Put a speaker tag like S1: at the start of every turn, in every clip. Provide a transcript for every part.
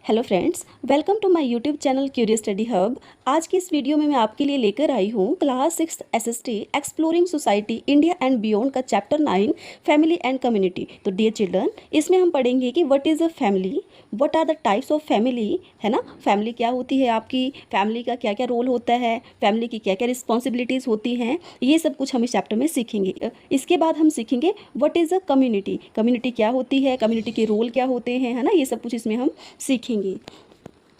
S1: Hello friends, welcome to my YouTube channel curious study hub. आज की इस video में मैं आपके लिए लेकर आई हूँ class 6 SST exploring society India and beyond का चैप्टर 9 फैमिली एंड कम्युनिटी। तो डियर चिल्ड्रन, इसमें हम पढ़ेंगे कि what is a family, what are the types of family, है ना। फैमिली क्या होती है, आपकी फैमिली का क्या क्या रोल होता है, फैमिली की क्या क्या रिस्पॉन्सिबिलिटीज़ होती हैं, ये सब कुछ हम इस चैप्टर में सीखेंगे। इसके बाद हम सीखेंगे what is a community, community क्या होती है, कम्युनिटी के रोल क्या होते हैं, है ना। ये सब कुछ इसमें हम सीखेंगे।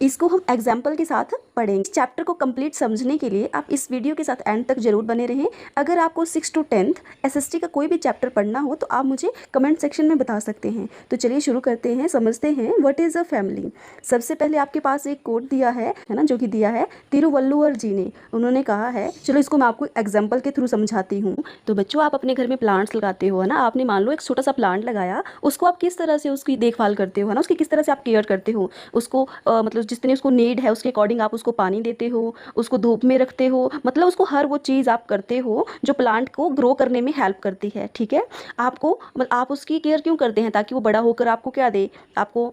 S1: इसको हम एग्जाम्पल के साथ पढ़ेंगे। इस चैप्टर को कंप्लीट समझने के लिए आप इस वीडियो के साथ एंड तक जरूर बने रहें। अगर आपको 6 to 10th एसएसटी का कोई भी चैप्टर पढ़ना हो तो आप मुझे कमेंट सेक्शन में बता सकते हैं। तो चलिए शुरू करते हैं, समझते हैं व्हाट इज़ अ फैमिली। सबसे पहले आपके पास एक कोट दिया है ना, जो कि दिया है तिरुवल्लुवर जी ने। उन्होंने कहा है, चलो इसको मैं आपको एग्जाम्पल के थ्रू समझाती हूँ। तो बच्चों, आप अपने घर में प्लांट्स लगाते हो, है ना। आपने मान लो एक छोटा सा प्लांट लगाया, उसको आप किस तरह से उसकी देखभाल करते हो, है ना, उसकी किस तरह से आप केयर करते हो। उसको मतलब जितनी उसको नीड है उसके अकॉर्डिंग आप उसको पानी देते हो, उसको धूप में रखते हो, मतलब उसको हर वो चीज़ आप करते हो जो प्लांट को ग्रो करने में हेल्प करती है। ठीक है, आपको आप उसकी केयर क्यों करते हैं? ताकि वो बड़ा होकर आपको क्या दे, आपको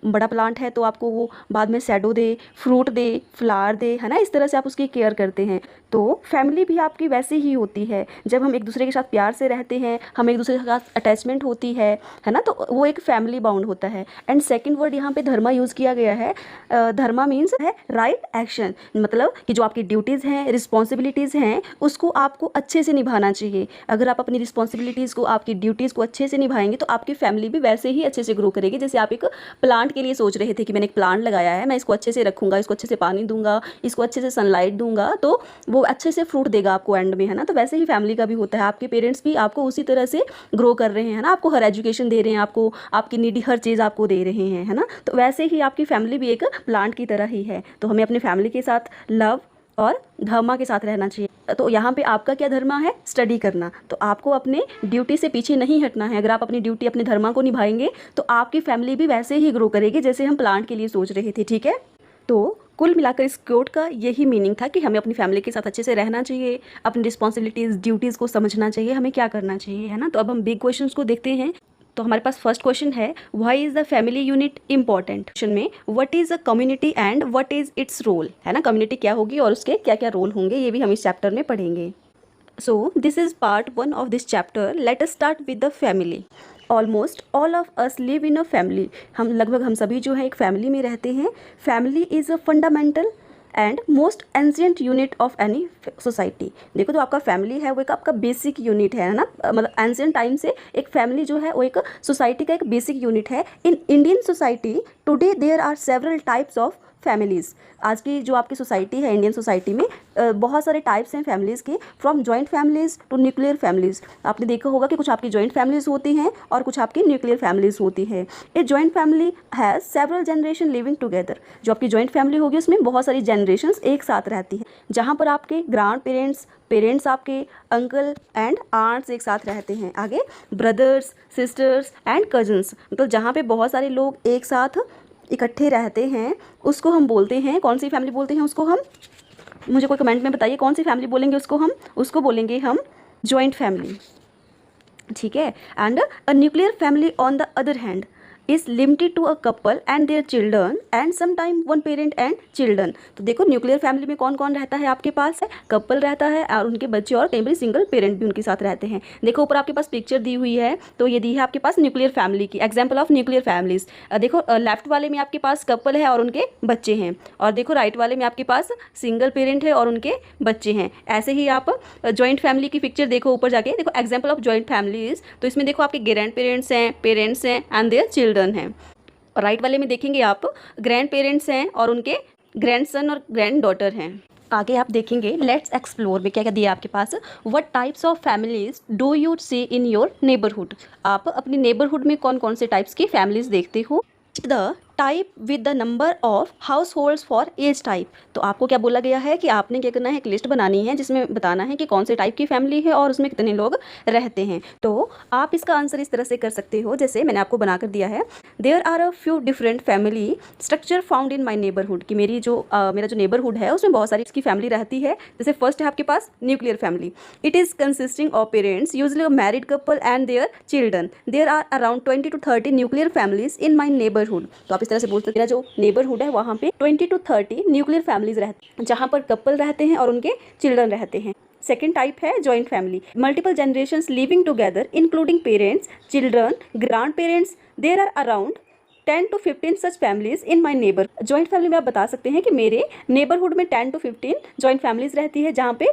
S1: बड़ा प्लांट है तो आपको वो बाद में shadow they, fruit they, flower they, है ना। इस तरह से आप उसकी केयर करते हैं। तो फैमिली भी आपकी वैसे ही होती है। जब हम एक दूसरे के साथ प्यार से रहते हैं, हम एक दूसरे के साथ अटैचमेंट होती है ना, तो वो एक फैमिली बाउंड होता है। एंड सेकंड वर्ड यहाँ पे धर्मा यूज़ किया गया है। धर्मा मीन्स है राइट एक्शन, मतलब कि जो आपकी ड्यूटीज़ हैं, रिस्पॉन्सिबिलिटीज़ हैं, उसको आपको अच्छे से निभाना चाहिए। अगर आप अपनी रिस्पॉन्सिबिलिटीज़ को, आपकी ड्यूटीज़ को अच्छे से निभाएंगे तो आपकी फैमिली भी वैसे ही अच्छे से ग्रो करेगी। जैसे आप एक प्लांट के लिए सोच रहे थे कि मैंने एक प्लांट लगाया है, मैं इसको अच्छे से रखूंगा, इसको अच्छे से पानी दूंगा, इसको अच्छे से सनलाइट दूंगा, तो वो अच्छे से फ्रूट देगा आपको एंड में, है ना। तो वैसे ही फैमिली का भी होता है। आपके पेरेंट्स भी आपको उसी तरह से ग्रो कर रहे हैं ना, आपको हर एजुकेशन दे रहे हैं, आपको आपकी नीडी हर चीज़ आपको दे रहे हैं, है ना। तो वैसे ही आपकी फैमिली भी एक प्लांट की तरह ही है। तो हमें अपनी फैमिली के साथ लव और धर्मा के साथ रहना चाहिए। तो यहाँ पे आपका क्या धर्मा है? स्टडी करना। तो आपको अपने ड्यूटी से पीछे नहीं हटना है। अगर आप अपनी ड्यूटी, अपने धर्मा को निभाएंगे तो आपकी फैमिली भी वैसे ही ग्रो करेगी जैसे हम प्लांट के लिए सोच रहे थे। ठीक है, तो कुल मिलाकर इस कोट का यही मीनिंग था कि हमें अपनी फैमिली के साथ अच्छे से रहना चाहिए, अपनी रिस्पॉन्सिबिलिटीज़, ड्यूटीज़ को समझना चाहिए, हमें क्या करना चाहिए, है ना। तो अब हम बिग क्वेश्चंस को देखते हैं। तो हमारे पास फर्स्ट क्वेश्चन है, why is the family unit important. Question में what is a community and what is its role, है ना। कम्युनिटी क्या होगी और उसके क्या क्या रोल होंगे, ये भी हम इस चैप्टर में पढ़ेंगे। So this is part 1 of this chapter. Let us start with the family. Almost all of us live in a family. हम सभी जो है एक फैमिली में रहते हैं। Family is a fundamental and most ancient unit of any society. देखो, तो आपका फैमिली है वो एक आपका बेसिक यूनिट है ना। मतलब एंशियंट टाइम से एक फैमिली जो है वो एक सोसाइटी का एक बेसिक यूनिट है। In Indian society today there are several types of families. आज की जो आपकी सोसाइटी है, इंडियन सोसाइटी में बहुत सारे टाइप्स हैं फैमिलीज़ के, from joint families to nuclear families. आपने देखा होगा कि कुछ आपकी जॉइंट फैमिलीज़ होती हैं और कुछ आपकी न्यूक्लियर फैमिलीज़ होती है। A joint family has several generation living together. जो आपकी जॉइंट फैमिली होगी उसमें बहुत सारी जनरेशन्स एक साथ रहती हैं, जहाँ पर आपके ग्रैंड पेरेंट्स, पेरेंट्स आपके अंकल एंड आंट्स एक साथ रहते हैं। आगे ब्रदर्स, सिस्टर्स एंड कजन्स, मतलब जहाँ पे बहुत सारे लोग एक साथ इकट्ठे रहते हैं उसको हम बोलते हैं, कौन सी फैमिली बोलते हैं उसको हम? मुझे कोई कमेंट में बताइए कौन सी फैमिली बोलेंगे उसको हम? उसको बोलेंगे हम जॉइंट फैमिली। ठीक है। And a nuclear family on the other hand is limited to a couple and their children and sometime one parent and children. तो देखो, न्यूक्लियर फैमिली में कौन कौन रहता है आपके पास? है कपल रहता है और उनके बच्चे, और कई बार सिंगल पेरेंट भी उनके साथ रहते हैं। देखो ऊपर आपके पास पिक्चर दी हुई है, तो ये दी है आपके पास न्यूक्लियर फैमिली की, एग्जाम्पल ऑफ न्यूक्लियर फैमिलीज। देखो लेफ्ट वाले में आपके पास कपल है और उनके बच्चे हैं, और देखो राइट वाले में आपके पास सिंगल पेरेंट है और उनके बच्चे हैं। ऐसे ही आप जॉइंट फैमिली की पिक्चर देखो ऊपर जाके, देखो एग्जाम्पल ऑफ जॉइंट फैमिलीज। तो इसमें देखो आपके ग्रैंड पेरेंट्स हैं एंड देयर चिल्ड्रन हैं। और राइट वाले में देखेंगे आप ग्रैंड पेरेंट्स हैं और उनके ग्रैंडसन और ग्रैंड डॉटर हैं। आगे आप देखेंगे, लेट्स एक्सप्लोर में क्या क्या दिया आपके पास। What types of families do you see in your neighbourhood. आप अपने नेबरहुड में कौन कौन से टाइप्स की फैमिलीज देखते हो। The type with the number of households for each type. तो आपको क्या बोला गया है कि आपने क्या करना है, एक लिस्ट बनानी है जिसमें बताना है कि कौन से टाइप की फैमिली है और उसमें कितने लोग रहते हैं। तो आप इसका आंसर इस तरह से कर सकते हो, जैसे मैंने आपको बनाकर दिया है। There are a few different family structure found in my neighbourhood, कि मेरा जो नेबरहुड है उसमें बहुत सारी इसकी फैमिली रहती है। जैसे फर्स्ट है आपके पास nuclear family. It is consisting of parents, usually a married couple and their children. There are around 20 to 30 nuclear families in my neighbourhood. तो आप इस तरह से बोल सकते हैं। मेरा जो नेबरहुड है वहाँ पे 20 to 30 न्यूक्लियर फैमिलीज रहते हैं, जहाँ पर कपल रहते हैं और उनके चिल्ड्रन रहते हैं। सेकेंड टाइप है joint family, multiple generations living together including parents, children, grandparents. There are around 10 to 15 such families in my neighbour. Joint family में आप बता सकते हैं कि मेरे नेबरहुड में 10 to 15 जॉइंट फैमिलीज रहती है, जहाँ पे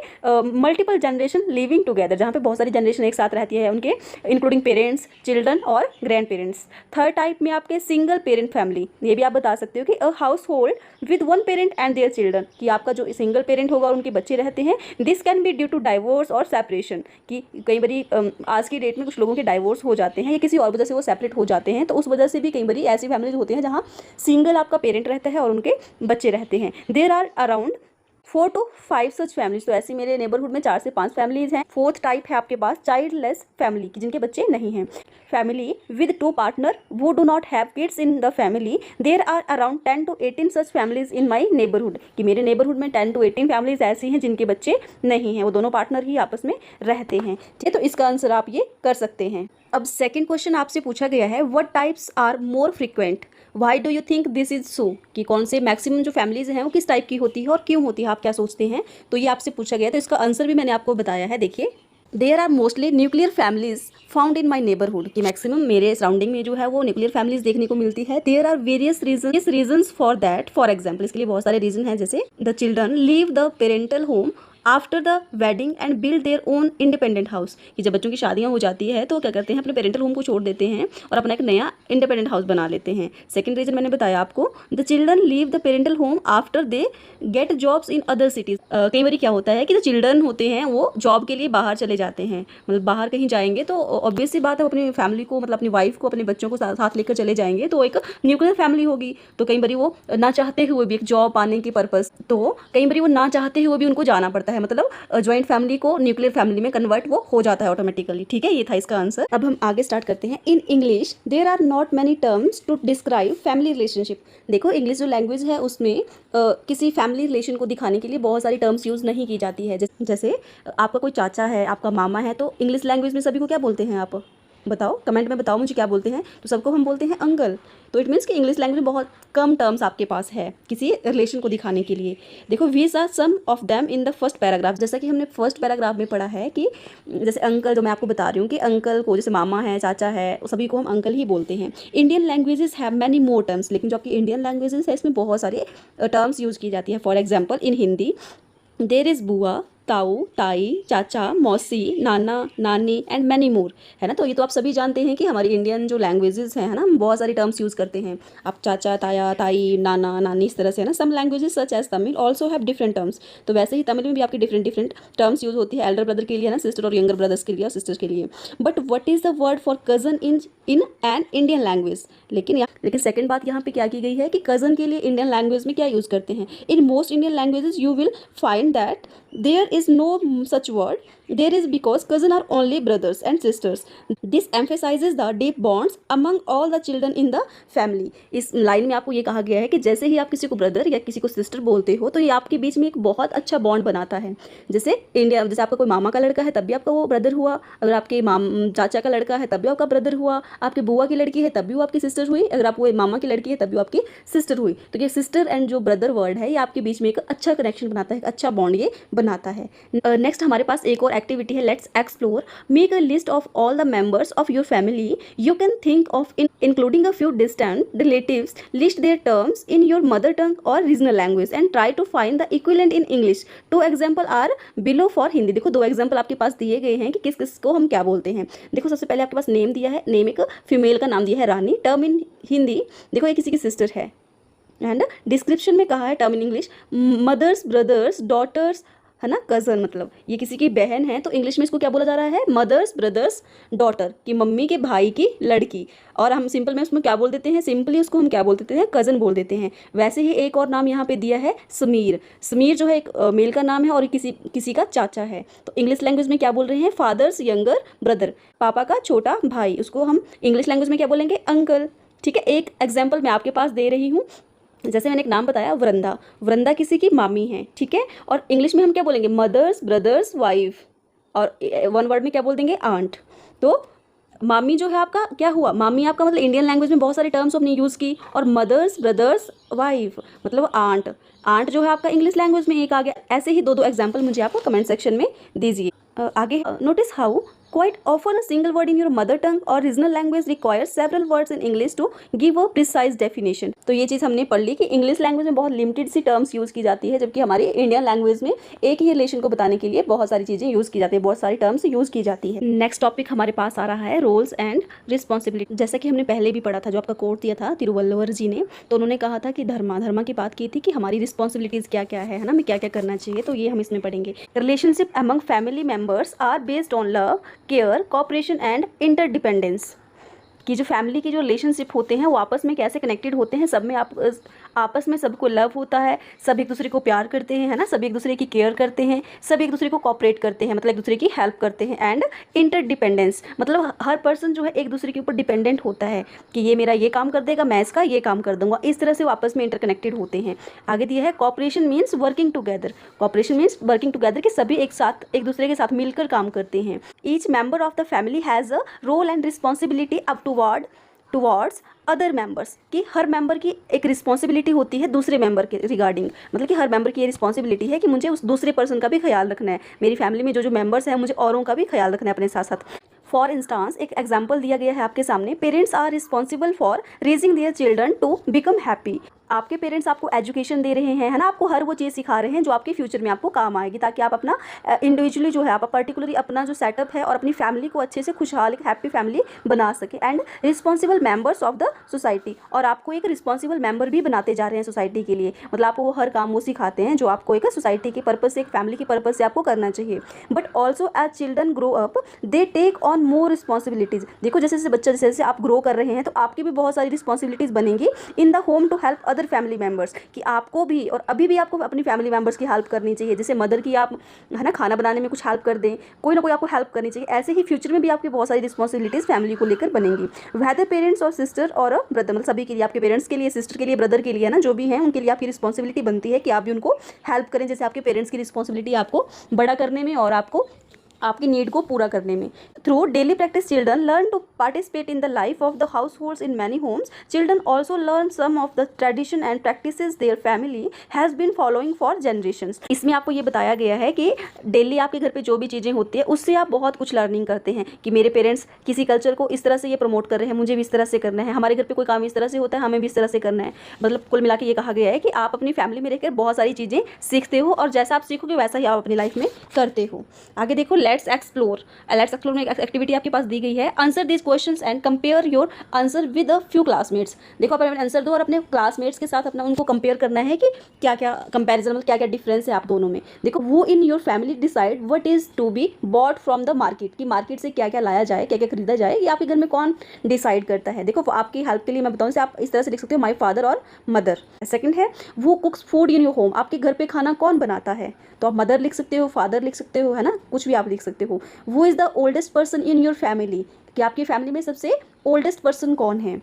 S1: मल्टीपल जनरेशन लिविंग टुगेदर, जहाँ पे बहुत सारी जनरेशन एक साथ रहती है उनके, इंक्लूडिंग पेरेंट्स, चिल्ड्रन और ग्रैंड पेरेंट्स। थर्ड टाइप में आपके सिंगल पेरेंट फैमिली, ये भी आप बता सकते हो कि a house hold with one parent and their children, कि आपका जो सिंगल पेरेंट होगा और उनके बच्चे रहते हैं। This can be due to divorce और सेपरेशन, कि कई बारी आज की डेट में कुछ लोगों के डाइवोर्स हो जाते हैं या किसी और वजह से वो सेपरेट हो जाते हैं, तो उस वजह से भी कई बारी ऐसी फैमिलीज होती हैं जहाँ सिंगल आपका पेरेंट रहता है और उनके बच्चे रहते हैं। There are around 4 to 5 such families. तो ऐसी मेरे नेबरहुड में 4 से 5 फैमिलीज हैं। फोर्थ टाइप है आपके पास चाइल्डलेस फैमिली, की जिनके बच्चे नहीं हैं। Family with 2 partner who do not have kids in the family. There are around 10 to 18 such families in my neighbourhood, कि मेरे नेबरहुड में 10 to 18 फैमिलीज ऐसी हैं जिनके बच्चे नहीं हैं, वो दोनों पार्टनर ही आपस में रहते हैं। ठीक है, तो इसका आंसर आप ये कर सकते हैं। अब सेकेंड क्वेश्चन आपसे पूछा गया है, what types are more frequent, why do you think this is so, कि कौन से मैक्सिमम जो फैमिलीज हैं वो किस टाइप की होती है और क्यों होती है, आप क्या सोचते हैं। तो ये आपसे पूछा गया है, तो इसका आंसर भी मैंने आपको बताया है। देखिए, there are mostly nuclear families found in my neighbourhood, कि मैक्सिमम मेरे सराउंडिंग में जो है वो न्यूक्लियर फैमिलीज देखने को मिलती है। There are various reasons for that, for example इसके लिए बहुत सारे रीजन हैं, जैसे the children leave the parental home after the wedding and build their own independent house, कि जब बच्चों की शादियां हो जाती है तो क्या करते हैं, अपने पेरेंटल होम को छोड़ देते हैं और अपना एक नया इंडिपेंडेंट हाउस बना लेते हैं। सेकंड रीजन मैंने बताया आपको, the children leave the parental home after they get jobs in other cities. कई बार क्या होता है कि जो चिल्ड्रन होते हैं वो जॉब के लिए बाहर चले जाते हैं, मतलब बाहर कहीं जाएंगे तो ऑब्वियस सी बात है, अपनी फैमिली को, मतलब अपनी वाइफ को, अपने बच्चों को साथ लेकर चले जाएंगे, तो एक न्यूक्लियर फैमिली होगी। तो कई बार वो ना चाहते हुए भी, एक जॉब पाने की पर्पज, तो कई बार वो ना चाहते हुए भी उनको जाना पड़ता है, मतलब जॉइंट फैमिली को न्यूक्लियर फैमिली में कन्वर्ट वो हो जाता है ऑटोमेटिकली। ठीक है, ये था इसका आंसर। अब हम आगे स्टार्ट करते हैं। In English there are not many terms to describe family relationship. देखो, इंग्लिश जो लैंग्वेज है उसमें किसी फैमिली रिलेशन को दिखाने के लिए बहुत सारी टर्म्स यूज़ नहीं की जाती है। जैसे आपका कोई चाचा है, आपका मामा है, तो इंग्लिश लैंग्वेज में सभी को क्या बोलते हैं, आप बताओ, कमेंट में बताओ मुझे क्या बोलते हैं। तो सबको हम बोलते हैं अंकल। तो इट मीन्स कि इंग्लिश लैंग्वेज में बहुत कम टर्म्स आपके पास है किसी रिलेशन को दिखाने के लिए। देखो, these are some of them in the first paragraph. जैसा कि हमने फर्स्ट पैराग्राफ में पढ़ा है कि जैसे अंकल, जो मैं आपको बता रही हूँ कि अंकल को, जैसे मामा है, चाचा है, सभी को हम अंकल ही बोलते हैं। Indian languages have many more terms, लेकिन जो आपकी इंडियन लैंग्वेजेस है इसमें बहुत सारे टर्म्स यूज़ की जाती है। For example, in Hindi there is बुआ, ताऊ, ताई, चाचा, मौसी, नाना, नानी एंड मैनी मोर, है ना। तो ये तो आप सभी जानते हैं कि हमारी इंडियन जो लैंग्वेजेस हैं, है ना, हम बहुत सारी टर्म्स यूज़ करते हैं। आप चाचा, ताया, ताई, नाना, नानी, इस तरह से, है ना। Some languages such as Tamil also have different terms. तो वैसे ही तमिल में भी आपकी डिफरेंट टर्म्स यूज़ होती है, एल्डर ब्रदर के लिए, है ना, सिस्टर और यंगर ब्रदर्स के लिए और सिस्टर्स के लिए। But what is the word for cousin in an Indian language. लेकिन सेकंड बात यहाँ पे क्या की गई है कि कज़न के लिए इंडियन लैंग्वेज में क्या यूज़ करते हैं। In most Indian languages you will find that there is no such word. There is because cousin are only brothers and sisters. This emphasizes the deep bonds among all the children in the family. इस line में आपको ये कहा गया है कि जैसे ही आप किसी को ब्रदर या किसी को सिस्टर बोलते हो तो ये आपके बीच में एक बहुत अच्छा बॉन्ड बनाता है। जैसे आपका कोई मामा का लड़का है तब भी आपका वो ब्रदर हुआ, अगर आपके चाचा का लड़का है तब भी आपका ब्रदर हुआ, आपके बुआ की लड़की है तब भी वो आपकी सिस्टर हुई, अगर आप वो मामा की लड़की है तब भी वो आपकी सिस्टर हुई। तो ये सिस्टर एंड जो ब्रदर वर्ड है ये आपके बीच में एक अच्छा कनेक्शन बनाता है, एक अच्छा बॉन्ड ये बनाता है। नेक्स्ट हमारे पास एक और एक्टिविटी है, let's explore. Make a list of all the members of your family you can think of including a few distant relatives. List their terms in your mother tongue और regional language and try to find the equivalent in English. 2 example are below for Hindi. देखो 2 example आपके पास दिए गए हैं कि किस किस को हम क्या बोलते हैं। देखो सबसे पहले आपके पास नेम दिया है, नेम एक फीमेल का नाम दिया है रानी। टर्म इन हिंदी देखो ये किसी की सिस्टर है, एंड डिस्क्रिप्शन में कहा है term in English mothers, brothers, daughters, है ना, कज़न, मतलब ये किसी की बहन है तो इंग्लिश में इसको क्या बोला जा रहा है, मदर्स, ब्रदर्स, डॉटर, कि मम्मी के भाई की लड़की। और हम सिंपल में उसमें क्या बोल देते हैं, सिंपली उसको हम क्या बोल देते हैं, कज़न बोल देते हैं। वैसे ही एक और नाम यहाँ पे दिया है समीर। समीर जो है एक मेल का नाम है और किसी का चाचा है। तो इंग्लिश लैंग्वेज में क्या बोल रहे हैं, फादर्स यंगर ब्रदर, पापा का छोटा भाई, उसको हम इंग्लिश लैंग्वेज में क्या बोलेंगे, अंकल। ठीक है, एक एग्जाम्पल मैं आपके पास दे रही हूँ। जैसे मैंने एक नाम बताया वृंदा, वृंदा किसी की मामी है, ठीक है, और इंग्लिश में हम क्या बोलेंगे, मदर्स, ब्रदर्स, वाइफ, और 1 वर्ड में क्या बोल देंगे, आंट। तो मामी जो है आपका क्या हुआ, मामी आपका मतलब इंडियन लैंग्वेज में बहुत सारे टर्म्स आपने यूज़ की, और मदर्स, ब्रदर्स, वाइफ मतलब आंट, आंट जो है आपका इंग्लिश लैंग्वेज में एक आ गया। ऐसे ही दो एग्जाम्पल मुझे आपको कमेंट सेक्शन में दीजिए। आगे notice how quite often a single word in your mother tongue or regional language requires several words in English to give a precise definition। तो ये चीज़ हमने पढ़ ली कि इंग्लिश लैंग्वेज में बहुत लिमिटेड सी टर्म्स यूज़ की जाती है, जबकि हमारी इंडियन लैंग्वेज में एक ही रिलेशन को बताने के लिए बहुत सारी चीज़ें यूज़ की जाती है, बहुत सारी टर्म्स यूज़ की जाती है। नेक्स्ट टॉपिक हमारे पास आ रहा है रोल्स एंड रिस्पॉन्सिबिलिटी। जैसा कि हमने पहले भी पढ़ा था, जो आपका कोट दिया था तिरुवल्लुवर जी ने, तो उन्होंने कहा था कि धर्मा की बात की थी कि हमारी रिस्पॉन्सिबिलिटीज़ क्या क्या है ना, हमें क्या क्या करना चाहिए, तो ये हम इसमें पढ़ेंगे। Relationship among family members are based on love, care, cooperation and interdependence. कि जो फैमिली के जो रिलेशनशिप होते हैं वो आपस में कैसे कनेक्टेड होते हैं, सब में आपस में सबको लव होता है, सब एक दूसरे को प्यार करते हैं, है ना, सब एक दूसरे की केयर करते हैं, सब एक दूसरे को कॉपरेट करते हैं, मतलब एक दूसरे की हेल्प करते हैं। एंड इंटरडिपेंडेंस मतलब हर पर्सन जो है एक दूसरे के ऊपर डिपेंडेंट होता है कि ये मेरा ये काम कर देगा, मैं इसका ये काम कर दूंगा, इस तरह से वो आपस में इंटरकनेक्टेड होते हैं। आगे दिया है cooperation means working together. Cooperation means working together कि सभी एक साथ एक दूसरे के साथ मिलकर काम करते हैं। Each member of the family has a role and responsibility up towards other members, कि हर मेंबर की एक रिस्पॉन्सिबिलिटी होती है दूसरे मेंबर के रिगार्डिंग, मतलब कि हर मेंबर की ये रिस्पॉन्सिबिलिटी है कि मुझे उस दूसरे पर्सन का भी ख्याल रखना है, मेरी फैमिली में जो जो मेंबर्स हैं मुझे औरों का भी ख्याल रखना है अपने साथ साथ। फॉर इंस्टांस एक एग्जाम्पल दिया गया है आपके सामने, parents are responsible for raising their children to become happy. आपके पेरेंट्स आपको एजुकेशन दे रहे हैं, है ना, आपको हर वो चीज़ सिखा रहे हैं जो आपके फ्यूचर में आपको काम आएगी, ताकि आप अपना इंडिविजुअली जो है आप पर्टिकुलरली अपना जो सेटअप है और अपनी फैमिली को अच्छे से खुशहाल एक हैप्पी फैमिली बना सके। And responsible members of the society, और आपको एक रिस्पॉन्सिबल मेंबर भी बनाते जा रहे हैं सोसाइटी के लिए, मतलब आपको वो हर काम वो सिखाते हैं जो आपको एक सोसाइटी के पर्पज़ से, एक फैमिली के पर्पज़ से आपको करना चाहिए। But also as children grow up they take on more responsibilities. देखो जैसे जैसे बच्चे जैसे जैसे आप ग्रो कर रहे हैं तो आपकी भी बहुत सारी रिस्पॉन्सिबिलिटीज़ बनेंगी in the home to help other family members, कि आपको भी और अभी भी आपको अपनी फैमिली मेंबर्स की हेल्प करनी चाहिए। जैसे मदर की आप, है ना, खाना बनाने में कुछ हेल्प कर दें, कोई ना कोई आपको हेल्प करनी चाहिए। ऐसे ही फ्यूचर में भी आपकी बहुत सारी रिस्पॉन्सिबिलिटीज़ फैमिली को लेकर बनेंगी। वेदर पेरेंट्स और सिस्टर और ब्रदर, मतलब सभी के लिए, आपके पेरेंट्स के लिए, सिस्टर के लिए, ब्रदर के लिए, है ना, जो भी हैं उनके लिए आपकी रिस्पॉन्सिबिलिटी बनती है कि आप भी उनको हेल्प करें, जैसे आपके पेरेंट्स की रिस्पॉन्सिबिलिटी आपको बड़ा करने में और आपको आपकी नीड को पूरा करने में। Through daily practice children learn to participate in the life of the households in many homes. Children also learn some of the tradition and practices their family has been following for generations. इसमें आपको ये बताया गया है कि daily आपके घर पे जो भी चीज़ें होती है उससे आप बहुत कुछ लर्निंग करते हैं, कि मेरे पेरेंट्स किसी कल्चर को इस तरह से ये प्रमोट कर रहे हैं, मुझे भी इस तरह से करना है, हमारे घर पे कोई काम इस तरह से होता है, हमें भी इस तरह से करना है। मतलब कुल मिला के ये कहा गया है कि आप अपनी फैमिली में रहकर बहुत सारी चीज़ें सीखते हो, और जैसा आप सीखोगे वैसा ही आप अपनी लाइफ में करते हो। आगे देखो लेट्स एक्सप्लोर में एक एक्टिविटी आपके पास दी गई है, answer this questions and compare your answer with a few classmates. देखो आप आंसर दो और अपने क्लासमेट्स के साथ अपना उनको कंपेयर करना है कि क्या क्या कंपैरिजन, मतलब क्या क्या डिफरेंस है आप दोनों में। देखो वो in your family decide what is to be bought from the market, कि मार्केट से क्या क्या लाया जाए, क्या क्या खरीदा जाए, ये आपके घर में कौन डिसाइड करता है। देखो आपकी हेल्प के लिए मैं बताऊँ से आप इस तरह से लिख सकते हो, माई फादर और मदर। सेकंड है वो कुक्स फूड इन योर होम, आपके घर पे खाना कौन बनाता है, तो आप मदर लिख सकते हो, फादर लिख सकते हो, है ना, कुछ भी आप लिख सकते हो। वो is the oldest person in your family, कि आपकी फैमिली में सबसे ओल्डेस्ट पर्सन कौन है,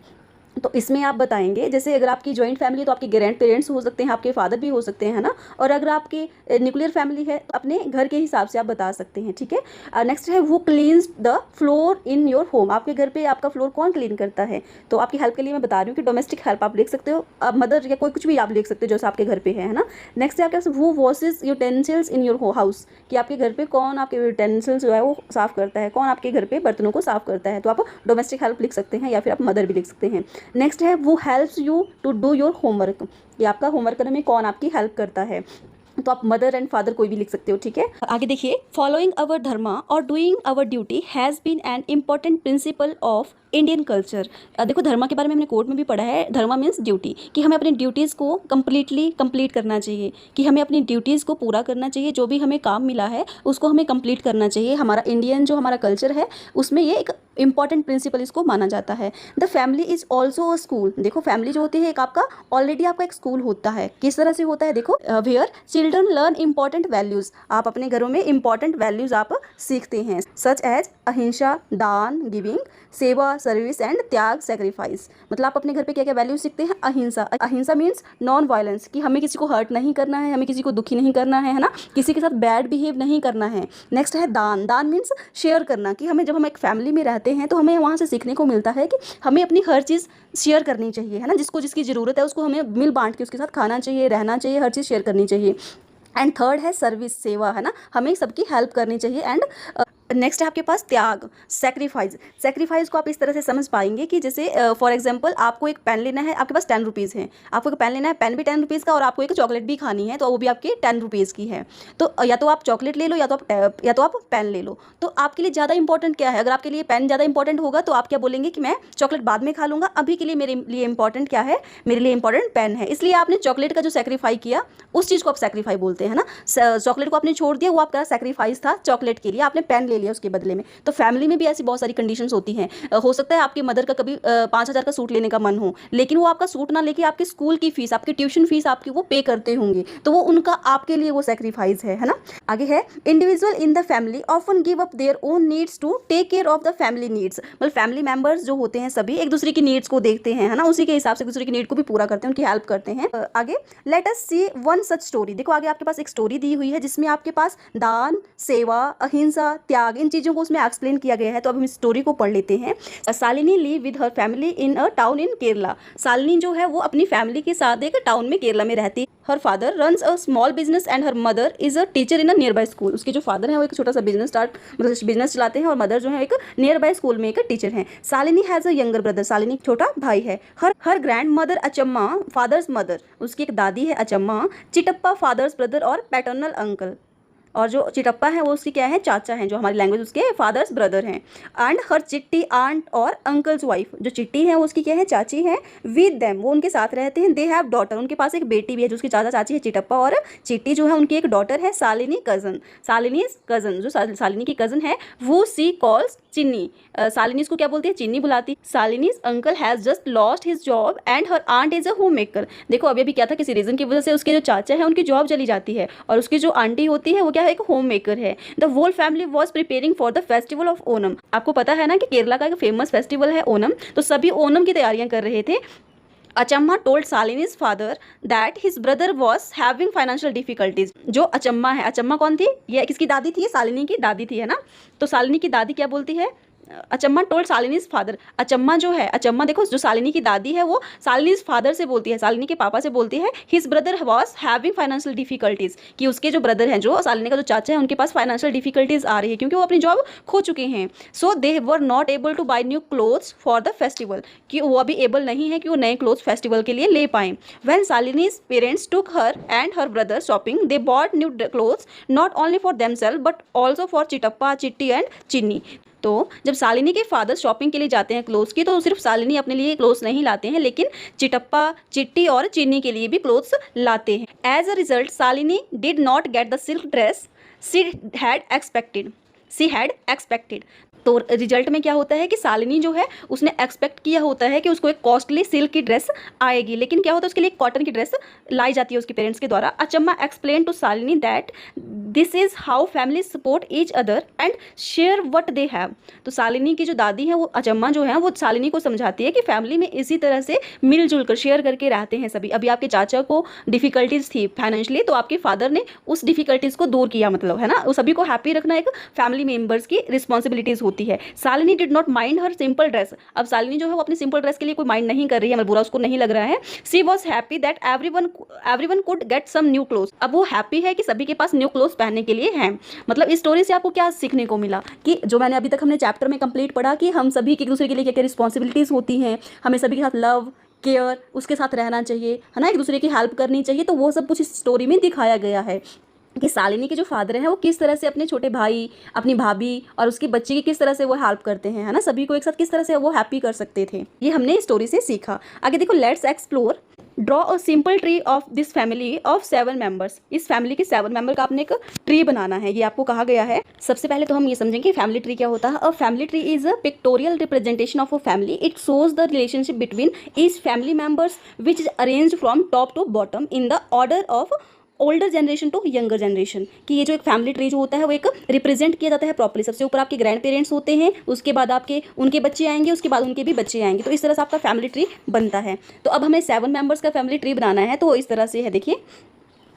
S1: तो इसमें आप बताएंगे। जैसे अगर आपकी जॉइंट फैमिली है तो आपके ग्रैंड पेरेंट्स हो सकते हैं, आपके फादर भी हो सकते हैं, है ना, और अगर आपके न्यूक्लियर फैमिली है तो अपने घर के हिसाब से आप बता सकते हैं, ठीक है। नेक्स्ट है वो cleans the floor in your home, आपके घर पे आपका फ्लोर कौन क्लीन करता है, तो आपकी हेल्प के लिए मैं बता रही हूँ कि डोमेस्टिक हेल्प आप लिख सकते हो, अब मदर या कोई कुछ भी आप लिख सकते हो जो आपके घर पे है ना। नेक्स्ट है आपके वो washes utensils in your house, कि आपके घर पे कौन आपके यूटेंसिल्स जो है वो साफ़ करता है, कौन आपके घर पे बर्तनों को साफ़ करता है, तो आप डोमेस्टिक हेल्प लिख सकते हैं या फिर आप मदर भी लिख सकते हैं। नेक्स्ट है वो helps you to do your homework, ये आपका होमवर्क करने में कौन आपकी हेल्प करता है, तो आप मदर एंड फादर कोई भी लिख सकते हो, ठीक है। आगे देखिए फॉलोइंग अवर धर्मा और doing our duty has been an important principle of Indian culture. देखो धर्मा के बारे में हमने कोर्ट में भी पढ़ा है, धर्मा मीन्स ड्यूटी, कि हमें अपनी ड्यूटीज़ को कंप्लीट करना चाहिए, कि हमें अपनी ड्यूटीज़ को पूरा करना चाहिए, जो भी हमें काम मिला है उसको हमें कंप्लीट करना चाहिए। हमारा इंडियन जो हमारा कल्चर है उसमें ये एक इंपॉर्टेंट प्रिंसिपल इसको माना जाता है। The family is also a school, देखो फैमिली जो होती है एक आपका ऑलरेडी आपका एक स्कूल होता है। किस तरह से होता है, देखो where children learn important values, आप अपने घरों में इंपॉर्टेंट वैल्यूज़ आप सीखते हैं, सच एज अहिंसा, दान गिविंग, सेवा, सर्विस एंड त्याग, सेक्रीफाइस। मतलब आप अपने घर पे क्या क्या वैल्यूज सीखते हैं? अहिंसा। अहिंसा मीन्स नॉन वायलेंस, कि हमें किसी को हर्ट नहीं करना है, हमें किसी को दुखी नहीं करना है ना, किसी के साथ बैड बिहेव नहीं करना है। नेक्स्ट है दान। दान मीन्स शेयर करना, कि हमें जब हम एक फैमिली में रहते हैं तो हमें वहाँ से सीखने को मिलता है कि हमें अपनी हर चीज़ शेयर करनी चाहिए, है ना। जिसको जिसकी ज़रूरत है उसको हमें मिल बांट के उसके साथ खाना चाहिए, रहना चाहिए, हर चीज़ शेयर करनी चाहिए। एंड थर्ड है सर्विस, सेवा, है ना, हमें सबकी हेल्प करनी चाहिए। एंड नेक्स्ट है आपके पास त्याग, सेक्रीफाइस। सेक्रीफाइस को आप इस तरह से समझ पाएंगे कि जैसे फॉर एग्जांपल आपको एक पेन लेना है, आपके पास 10 रुपीज़ है, आपको एक पेन लेना है, पेन भी 10 रुपीज़ का, और आपको एक चॉकलेट भी खानी है तो वो भी आपके 10 रुपीज़ की है। तो या तो आप चॉकलेट ले लो या तो आप पेन ले लो। तो आपके लिए ज़्यादा इंपॉर्टेंट क्या है? अगर आपके लिए पेन ज़्यादा इंपॉर्टेंट होगा तो आप क्या बोलेंगे कि मैं चॉकलेट बाद में खा लूँगा, अभी के लिए मेरे लिए इंपॉर्टेंट क्या है? मेरे लिए इंपॉर्टेंट पेन है। इसलिए आपने चॉकलेट का जो सेक्रीफाई किया उस चीज़ को आप सेक्रीफाई बोलते हैं ना। चॉकलेट को आपने छोड़ दिया, वो आपका सेक्रीफाइस था चॉकलेट के लिए, आपने पेन ले लिया उसके बदले में। तो फैमिली में भी ऐसी बहुत सारी कंडीशंस होती हैं। हो सकता है आपकी मदर का कभी 5,000 का सूट लेने का मन हो, लेकिन वो आपका सूट ना लेके आपके स्कूल की फीस, आपकी ट्यूशन फीस आपकी वो पे करते होंगे, तो वो उनका आपके लिए वो सेक्रीफाइस है ना। आगे है individual in the family often give up their own needs to take care of the family needs. मतलब फैमिली मेंबर्स जो होते हैं सभी एक दूसरे की नीड्स को देखते हैं, है ना, उसी के हिसाब से एक दूसरे की नीड को भी पूरा करते हैं, उनकी हेल्प करते हैं। आगे लेट अस सी वन सच स्टोरी। देखो आगे आपके पास एक स्टोरी दी हुई है जिसमें आपके पास दान, सेवा, अहिंसा, त्याग, इन चीज़ों को उसमें एक्सप्लेन किया गया है। तो अब हम इस स्टोरी को पढ़ लेते हैं। Shalini live with her family in a town in Kerala. Shalini जो है वो अपनी फैमिली के साथ एक टाउन में केरला में रहती है। Her father runs a small business and her mother is a teacher in a near by school. उसके जो फादर हैं वो एक छोटा सा बिजनेस चलाते हैं, और मदर जो है एक नियर बाय स्कूल में एक टीचर हैं। Shalini has a younger brother. Shalini छोटा भाई है। हर ग्रैंड मदर अचम्मा, फादर्स मदर, उसकी एक दादी है अचम्मा, चिटप्पा फादर्स ब्रदर और पैटर्नल अंकल, और जो चिटप्पा है वो उसकी क्या है? चाचा हैं, जो हमारी लैंग्वेज उसके फादर्स ब्रदर हैं। एंड हर चिट्टी आंट और अंकल्स वाइफ, जो चिट्टी है वो उसकी क्या है? चाची है। विद देम, वो उनके साथ रहते हैं। दे हैव डॉटर, उनके पास एक बेटी भी है, जो उसकी चाचा चाची है चिटप्पा, और चिट्टी जो है उनकी एक डॉटर है शालिनी कज़न। शालिनी कज़न, जो शालिनी की कज़न है वो सी कॉल्स चिन्नी। शालिनी इसको क्या बोलती है? चिन्नी बुलाती। Shalini's uncle has just lost his job and her aunt is a homemaker. देखो अभी क्या था, किसी रीज़न की वजह से उसके जो चाचा है उनकी जॉब चली जाती है, और उसकी जो आंटी होती है वो क्या है? एक होम मेकर है। The whole family was preparing for the festival of Onam. आपको पता है ना कि केरला का एक फेमस फेस्टिवल है ओनम, तो सभी ओनम की तैयारियां कर रहे थे। Achamma told Shalini's father that his brother was having financial difficulties. जो अचम्मा है, अचम्मा कौन थी? ये किसकी दादी थी? शालिनी की दादी थी, है ना। तो शालिनी की दादी क्या बोलती है? अचम्मा टोल्ड शालिनीज फादर। अचम्मा जो है, अचम्मा देखो जो शालिनी की दादी है वो शालिनीज फादर से बोलती है, शालिनी के पापा से बोलती है his brother was having financial difficulties, कि उसके जो ब्रदर हैं, जो शालिनी का जो चाचा है, उनके पास फाइनेंशियल डिफिकल्टीज आ रही है क्योंकि वो अपनी जॉब खो चुके हैं। So they were not able to buy new clothes for the festival, कि वो अभी एबल नहीं है कि वो नए क्लोथ्स फेस्टिवल के लिए ले पाएं। When Shalini's parents took her and her brother shopping, they bought new clothes not only for themselves but also for Chitappa, Chitti and चिन्नी। तो जब शालिनी के फादर शॉपिंग के लिए जाते हैं क्लोथ्स की, तो सिर्फ शालिनी अपने लिए क्लोथ्स नहीं लाते हैं, लेकिन चिटप्पा, चिट्टी और चिन्नी के लिए भी क्लोथ्स लाते हैं। As a result Shalini did not get the silk dress she had expected. तो रिजल्ट में क्या होता है कि शालिनी जो है उसने एक्सपेक्ट किया होता है कि उसको एक कॉस्टली सिल्क की ड्रेस आएगी, लेकिन क्या होता है उसके लिए कॉटन की ड्रेस लाई जाती है उसके पेरेंट्स के द्वारा। Achamma explain to Shalini that this is how family support each other and share what they have. तो शालिनी की जो दादी है वो अचम्मा जो है वो शालिनी को समझाती है कि फैमिली में इसी तरह से मिलजुल कर शेयर करके रहते हैं सभी। अभी आपके चाचा को डिफिकल्टीज थी फाइनेंशियली, तो आपके फादर ने उस डिफिकल्टीज को दूर किया, मतलब है ना, वो सभी को हैप्पी रखना एक फैमिली मेंबर्स की रिस्पॉन्सिबिलिटीज होती है। Shalini did not mind her simple dress. अब शालिनी जो है वो अपनी सिंपल ड्रेस के लिए कोई माइंड नहीं कर रही है, मतलब बुरा उसको नहीं लग रहा है। She was happy that everyone could get some new clothes. अब वो हैप्पी है कि सभी के पास न्यू क्लोथ्स पहनने के लिए हैं। मतलब इस स्टोरी से आपको क्या सीखने को मिला कि जो मैंने अभी तक हमने चैप्टर में कंप्लीट पढ़ा कि हम सभी एक दूसरे के लिए क्या क्या रिस्पॉन्सिबिलिटीज होती हैं, हमें सभी के साथ लव केयर उसके साथ रहना चाहिए, है ना, एक दूसरे की हेल्प करनी चाहिए। तो वो सब कुछ इस स्टोरी में दिखाया गया है कि शालिनी के जो फादर हैं वो किस तरह से अपने छोटे भाई, अपनी भाभी और उसकी बच्ची की किस तरह से वो हेल्प करते हैं, है ना, सभी को एक साथ किस तरह से वो हैप्पी कर सकते थे। ये हमने इस स्टोरी से सीखा। आगे देखो, let's explore. Draw a simple tree of this family of 7 members. इस फैमिली के 7 मेंबर का आपने एक ट्री बनाना है, ये आपको कहा गया है। सबसे पहले तो हम ये समझेंगे फैमिली ट्री क्या होता है। A family tree is a pictorial representation of a family. It shows the relationship between each family members which is arranged from top to bottom in the order of older generation to younger generation, कि ये जो एक family tree जो होता है वो एक represent किया जाता है प्रॉपर्ली। सबसे ऊपर आपके ग्रैंड पेरेंट्स होते हैं, उसके बाद आपके उनके बच्चे आएंगे, उसके बाद उनके भी बच्चे आएंगे, तो इस तरह से आपका फैमिली ट्री बनता है। तो अब हमें 7 मेंबर्स का फैमिली ट्री बनाना है, तो इस तरह से है। देखिए,